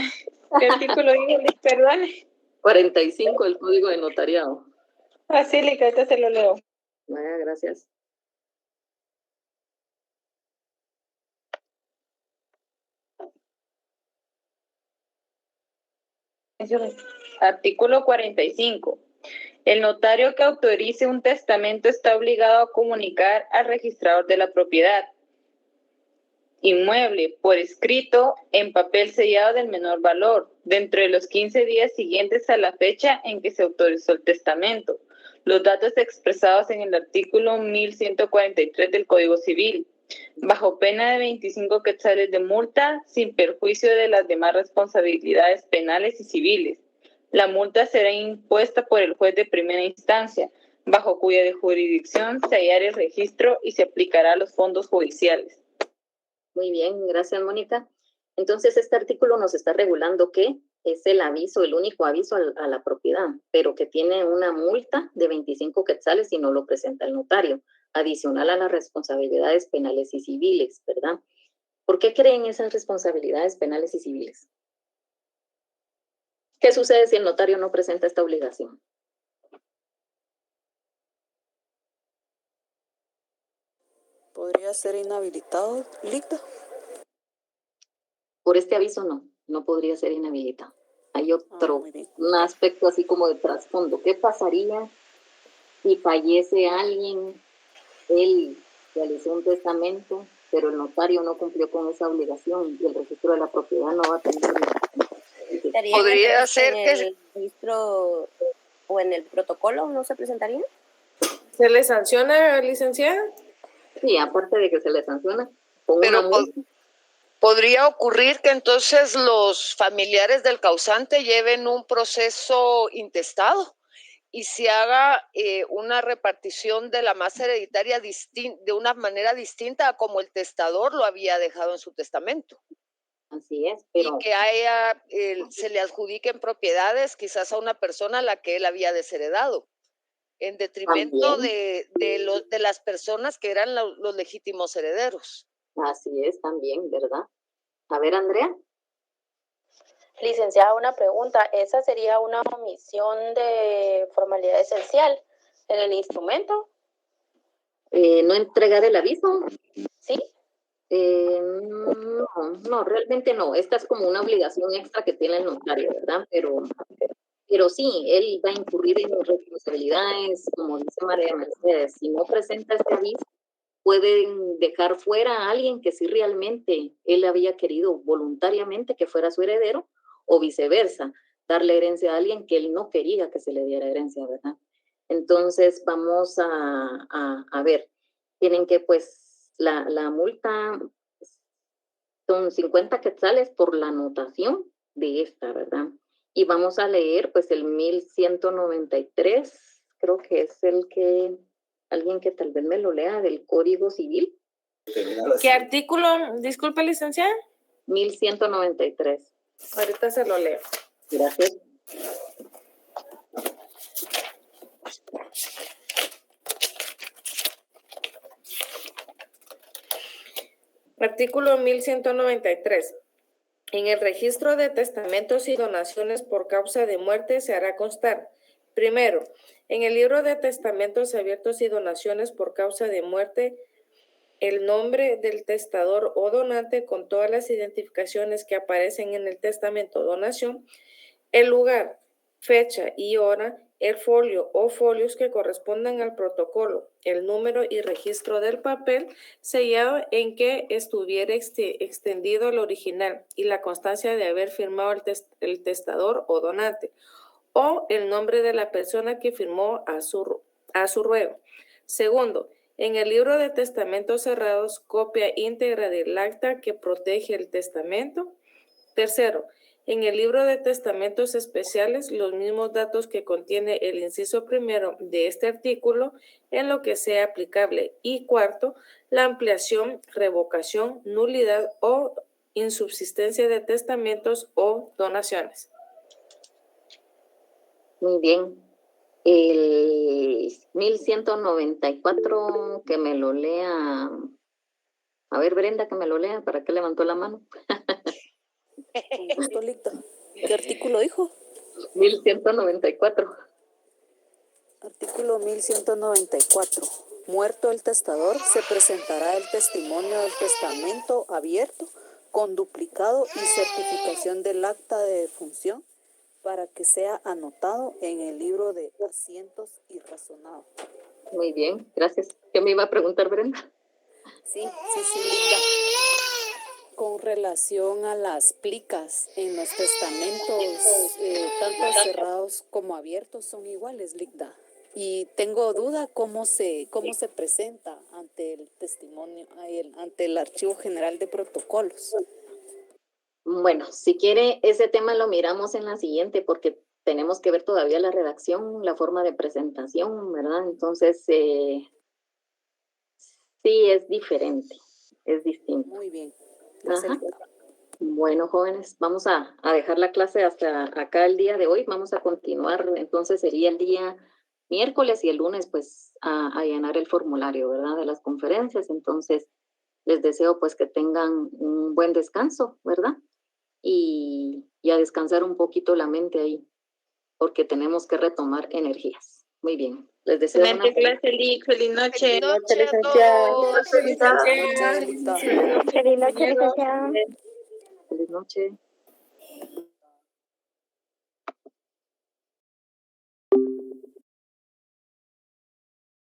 ¿Qué artículo dijo, Lic? Perdone. 45, el Código de Notariado. Ah, sí, Lica, ahorita se lo leo. Vaya, gracias. Artículo 45. El notario que autorice un testamento está obligado a comunicar al registrador de la propiedad inmueble por escrito en papel sellado del menor valor dentro de los 15 días siguientes a la fecha en que se autorizó el testamento. Los datos expresados en el artículo 1143 del Código Civil, bajo pena de 25 quetzales de multa, sin perjuicio de las demás responsabilidades penales y civiles. La multa será impuesta por el juez de primera instancia, bajo cuya jurisdicción se hallará el registro y se aplicará a los fondos judiciales. Muy bien, gracias, Mónica. Entonces, este artículo nos está regulando que es el aviso, el único aviso a la propiedad, pero que tiene una multa de 25 quetzales si no lo presenta el notario, adicional a las responsabilidades penales y civiles, ¿verdad? ¿Por qué creen esas responsabilidades penales y civiles? ¿Qué sucede si el notario no presenta esta obligación? ¿Podría ser inhabilitado, Ligda? Por este aviso no podría ser inhabilitado. Hay otro, un aspecto así como de trasfondo. ¿Qué pasaría si fallece alguien? Él realizó un testamento, pero el notario no cumplió con esa obligación y el registro de la propiedad no va a tener. ¿Podría ser que el registro o en el protocolo no se presentaría? ¿Se le sanciona, licenciada? Sí, aparte de que se le sanciona. Pero podría ocurrir que entonces los familiares del causante lleven un proceso intestado y se haga una repartición de la masa hereditaria de una manera distinta a como el testador lo había dejado en su testamento. Así es, pero... Y que se le adjudiquen propiedades quizás a una persona a la que él había desheredado, en detrimento de las personas que eran los legítimos herederos. Así es también, ¿verdad? A ver, Andrea. Licenciada, una pregunta. ¿Esa sería una omisión de formalidad esencial en el instrumento? ¿No entregar el aviso? Sí. No, realmente no. Esta es como una obligación extra que tiene el notario, ¿verdad? Pero sí, él va a incurrir en responsabilidades, como dice María Mercedes. Si no presenta este aviso, pueden dejar fuera a alguien que sí realmente él había querido voluntariamente que fuera su heredero, o viceversa, darle herencia a alguien que él no quería que se le diera herencia, ¿verdad? Entonces vamos a ver, tienen que pues la multa son 50 quetzales por la anotación de esta, ¿verdad? Y vamos a leer pues el 1193, creo que es el que, alguien que tal vez me lo lea, del Código Civil. ¿Qué artículo? Disculpe, licenciada. 1193. Ahorita se lo leo. Gracias. Artículo 1193. En el registro de testamentos y donaciones por causa de muerte se hará constar, primero, en el libro de testamentos abiertos y donaciones por causa de muerte, el nombre del testador o donante con todas las identificaciones que aparecen en el testamento o donación, el lugar, fecha y hora, el folio o folios que correspondan al protocolo, el número y registro del papel sellado en que estuviera extendido el original y la constancia de haber firmado el testador o donante, o el nombre de la persona que firmó a su ruego. Segundo, en el libro de testamentos cerrados, copia íntegra del acta que protege el testamento. Tercero, en el libro de testamentos especiales, los mismos datos que contiene el inciso primero de este artículo en lo que sea aplicable. Y cuarto, la ampliación, revocación, nulidad o insubsistencia de testamentos o donaciones. Muy bien. El 1194, que me lo lea. A ver, Brenda, que me lo lea. ¿Para qué levantó la mano? ¿Qué artículo dijo? 1194. Artículo 1194. Muerto el testador, se presentará el testimonio del testamento abierto con duplicado y certificación del acta de defunción para que sea anotado en el libro de asientos y razonado. Muy bien, gracias. ¿Qué me iba a preguntar, Brenda? Sí, Linda. Con relación a las plicas en los testamentos, tanto cerrados como abiertos son iguales, Linda. Y tengo duda cómo se presenta ante el testimonio, ante el Archivo General de Protocolos. Bueno, si quiere, ese tema lo miramos en la siguiente, porque tenemos que ver todavía la redacción, la forma de presentación, ¿verdad? Entonces, sí, es diferente, es distinto. Muy bien. Ajá. Bueno, jóvenes, vamos a dejar la clase hasta acá el día de hoy. Vamos a continuar, entonces sería el día miércoles y el lunes, pues, a llenar el formulario, ¿verdad? De las conferencias. Entonces, les deseo, pues, que tengan un buen descanso, ¿verdad? Y a descansar un poquito la mente ahí, porque tenemos que retomar energías. Muy bien. Les deseo una clase, Lick. Feliz noche. Feliz noche a todos. Feliz noche, licenciada. feliz noche.